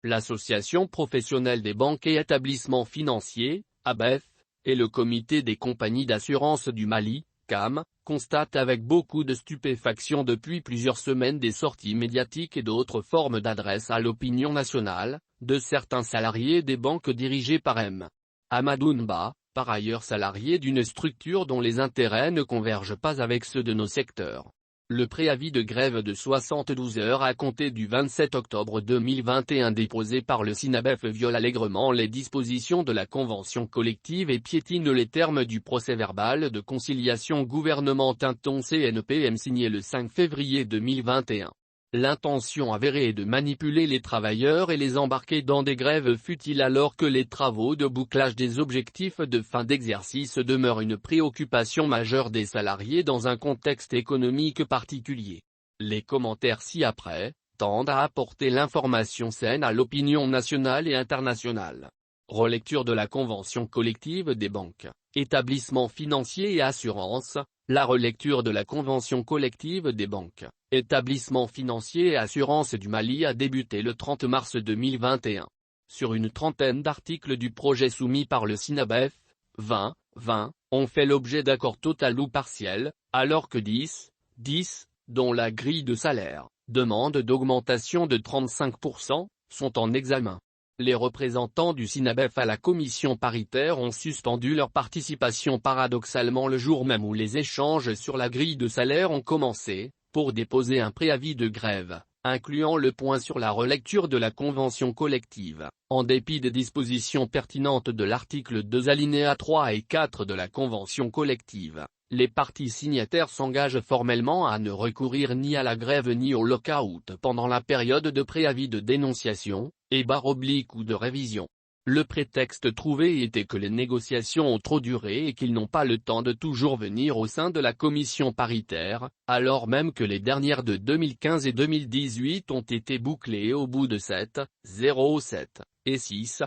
l'Association professionnelle des banques et établissements financiers, ABEF, et le Comité des compagnies d'assurance du Mali, CAM, constatent avec beaucoup de stupéfaction depuis plusieurs semaines des sorties médiatiques et d'autres formes d'adresse à l'opinion nationale, de certains salariés des banques dirigées par M. Amadou Nba, par ailleurs salarié d'une structure dont les intérêts ne convergent pas avec ceux de nos secteurs. Le préavis de grève de 72 heures à compter du 27 octobre 2021 déposé par le SYNABEF viole allègrement les dispositions de la convention collective et piétine les termes du procès-verbal de conciliation gouvernement-CNPM signé le 5 février 2021. L'intention avérée est de manipuler les travailleurs et les embarquer dans des grèves futiles alors que les travaux de bouclage des objectifs de fin d'exercice demeurent une préoccupation majeure des salariés dans un contexte économique particulier. Les commentaires ci-après tendent à apporter l'information saine à l'opinion nationale et internationale. Relecture de la convention collective des banques, établissements financiers et assurances. La relecture de la convention collective des banques, établissements financiers et assurances du Mali a débuté le 30 mars 2021. Sur une trentaine d'articles du projet soumis par le SYNABEF, 20 ont fait l'objet d'accords total ou partiels, alors que 10, dont la grille de salaire, demande d'augmentation de 35%, sont en examen. Les représentants du SYNABEF à la commission paritaire ont suspendu leur participation paradoxalement le jour même où les échanges sur la grille de salaire ont commencé, pour déposer un préavis de grève, incluant le point sur la relecture de la convention collective, en dépit des dispositions pertinentes de l'article 2 alinéas 3 et 4 de la convention collective. Les parties signataires s'engagent formellement à ne recourir ni à la grève ni au lock-out pendant la période de préavis de dénonciation, ou de révision. Le prétexte trouvé était que les négociations ont trop duré et qu'ils n'ont pas le temps de toujours venir au sein de la commission paritaire, alors même que les dernières de 2015 et 2018 ont été bouclées au bout de 7 et 6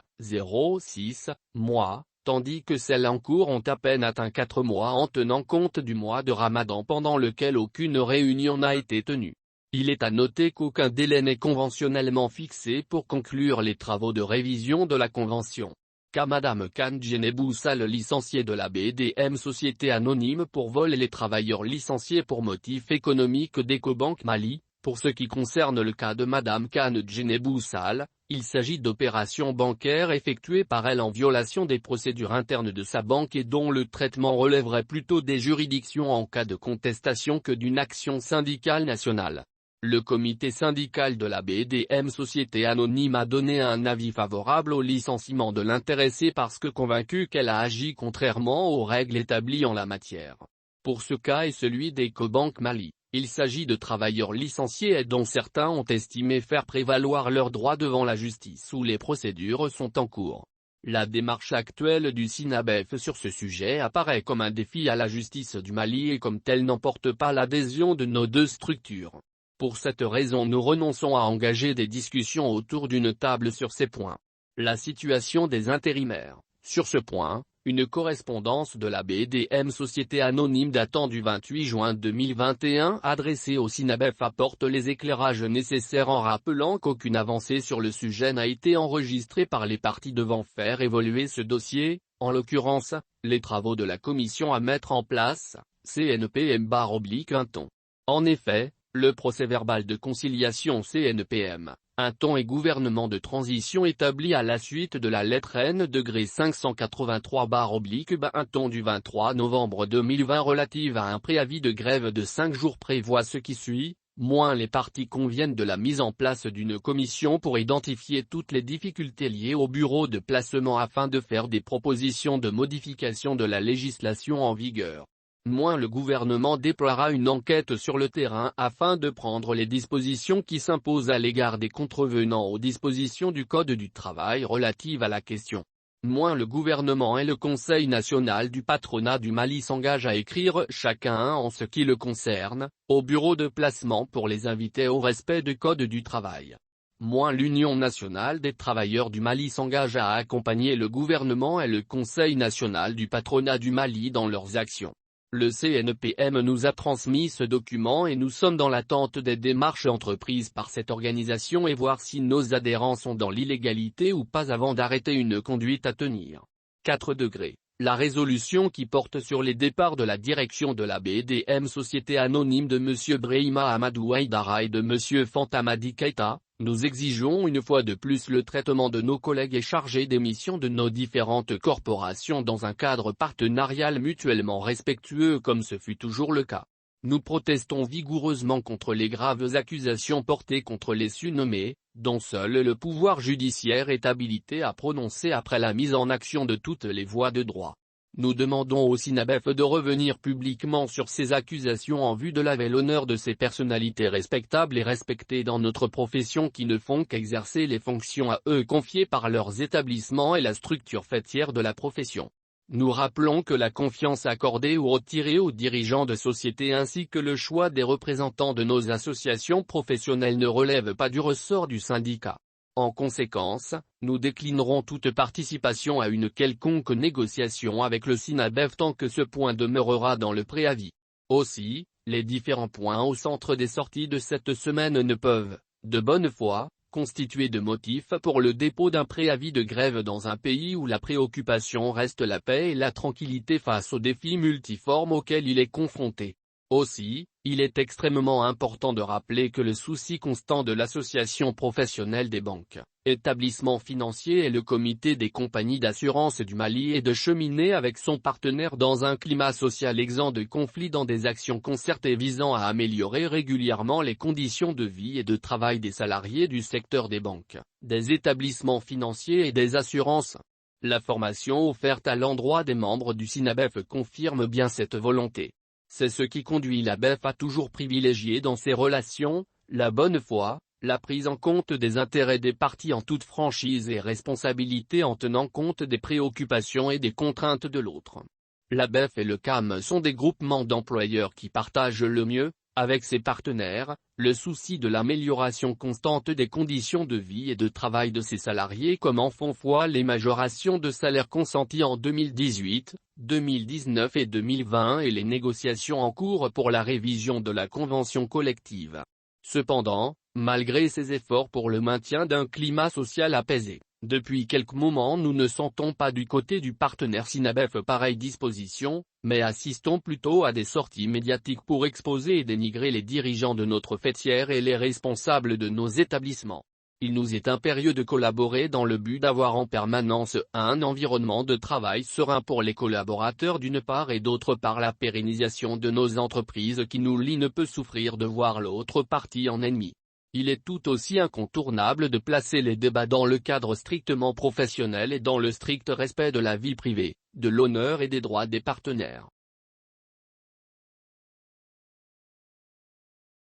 mois. Tandis que celles en cours ont à peine atteint 4 mois en tenant compte du mois de Ramadan pendant lequel aucune réunion n'a été tenue. Il est à noter qu'aucun délai n'est conventionnellement fixé pour conclure les travaux de révision de la convention. Qu'à Madame Kane Djenebou Sall licenciée de la BDM Société Anonyme pour vol et les travailleurs licenciés pour motif économique d'Ecobank Mali. Pour ce qui concerne le cas de Madame Kane Djenebou Sall, il s'agit d'opérations bancaires effectuées par elle en violation des procédures internes de sa banque et dont le traitement relèverait plutôt des juridictions en cas de contestation que d'une action syndicale nationale. Le comité syndical de la BDM Société Anonyme a donné un avis favorable au licenciement de l'intéressée parce que convaincu qu'elle a agi contrairement aux règles établies en la matière. Pour ce cas et celui d'Ecobank Mali, il s'agit de travailleurs licenciés dont certains ont estimé faire prévaloir leurs droits devant la justice où les procédures sont en cours. La démarche actuelle du SYNABEF sur ce sujet apparaît comme un défi à la justice du Mali et comme telle n'emporte pas l'adhésion de nos deux structures. Pour cette raison nous renonçons à engager des discussions autour d'une table sur ces points. La situation des intérimaires. Sur ce point, une correspondance de la BDM Société Anonyme datant du 28 juin 2021 adressée au SYNABEF apporte les éclairages nécessaires en rappelant qu'aucune avancée sur le sujet n'a été enregistrée par les parties devant faire évoluer ce dossier, en l'occurrence, les travaux de la commission à mettre en place, CNPM/un ton. En effet, le procès-verbal de conciliation CNPM, un ton et gouvernement de transition établi à la suite de la lettre N-583/un ton du 23 novembre 2020 relative à un préavis de grève de 5 jours prévoit ce qui suit, moins les parties conviennent de la mise en place d'une commission pour identifier toutes les difficultés liées au bureau de placement afin de faire des propositions de modification de la législation en vigueur. Moins le gouvernement déploiera une enquête sur le terrain afin de prendre les dispositions qui s'imposent à l'égard des contrevenants aux dispositions du Code du travail relatives à la question. Moins le gouvernement et le Conseil national du patronat du Mali s'engagent à écrire chacun en ce qui le concerne, au bureau de placement pour les inviter au respect du Code du travail. Moins l'Union nationale des travailleurs du Mali s'engage à accompagner le gouvernement et le Conseil national du patronat du Mali dans leurs actions. Le CNPM nous a transmis ce document et nous sommes dans l'attente des démarches entreprises par cette organisation et voir si nos adhérents sont dans l'illégalité ou pas avant d'arrêter une conduite à tenir. 4 degrés. La résolution qui porte sur les départs de la direction de la BDM Société Anonyme de M. Brahima Amadou Haïdara et de M. Fantamadi Keïta, nous exigeons une fois de plus le traitement de nos collègues et chargés des missions de nos différentes corporations dans un cadre partenarial mutuellement respectueux comme ce fut toujours le cas. Nous protestons vigoureusement contre les graves accusations portées contre les surnommés, dont seul le pouvoir judiciaire est habilité à prononcer après la mise en action de toutes les voies de droit. Nous demandons au SINABEF de revenir publiquement sur ces accusations en vue de laver l'honneur de ces personnalités respectables et respectées dans notre profession qui ne font qu'exercer les fonctions à eux confiées par leurs établissements et la structure faîtière de la profession. Nous rappelons que la confiance accordée ou retirée aux dirigeants de société ainsi que le choix des représentants de nos associations professionnelles ne relève pas du ressort du syndicat. En conséquence, nous déclinerons toute participation à une quelconque négociation avec le SINABEF tant que ce point demeurera dans le préavis. Aussi, les différents points au centre des sorties de cette semaine ne peuvent, de bonne foi, constituer de motifs pour le dépôt d'un préavis de grève dans un pays où la préoccupation reste la paix et la tranquillité face aux défis multiformes auxquels il est confronté. Aussi, il est extrêmement important de rappeler que le souci constant de l'association professionnelle des banques, établissements financiers et le comité des compagnies d'assurance du Mali est de cheminer avec son partenaire dans un climat social exempt de conflits dans des actions concertées visant à améliorer régulièrement les conditions de vie et de travail des salariés du secteur des banques, des établissements financiers et des assurances. La formation offerte à l'endroit des membres du SINABEF confirme bien cette volonté. C'est ce qui conduit la BEF à toujours privilégier dans ses relations, la bonne foi, la prise en compte des intérêts des parties en toute franchise et responsabilité en tenant compte des préoccupations et des contraintes de l'autre. La BEF et le CAM sont des groupements d'employeurs qui partagent le mieux, avec ses partenaires, le souci de l'amélioration constante des conditions de vie et de travail de ses salariés comme en font foi les majorations de salaire consenties en 2018, 2019 et 2020 et les négociations en cours pour la révision de la convention collective. Cependant, malgré ces efforts pour le maintien d'un climat social apaisé, depuis quelques moments nous ne sentons pas du côté du partenaire SINABEF pareille disposition, mais assistons plutôt à des sorties médiatiques pour exposer et dénigrer les dirigeants de notre faîtière et les responsables de nos établissements. Il nous est impérieux de collaborer dans le but d'avoir en permanence un environnement de travail serein pour les collaborateurs d'une part et d'autre part la pérennisation de nos entreprises qui nous lient ne peut souffrir de voir l'autre partie en ennemi. Il est tout aussi incontournable de placer les débats dans le cadre strictement professionnel et dans le strict respect de la vie privée, de l'honneur et des droits des partenaires.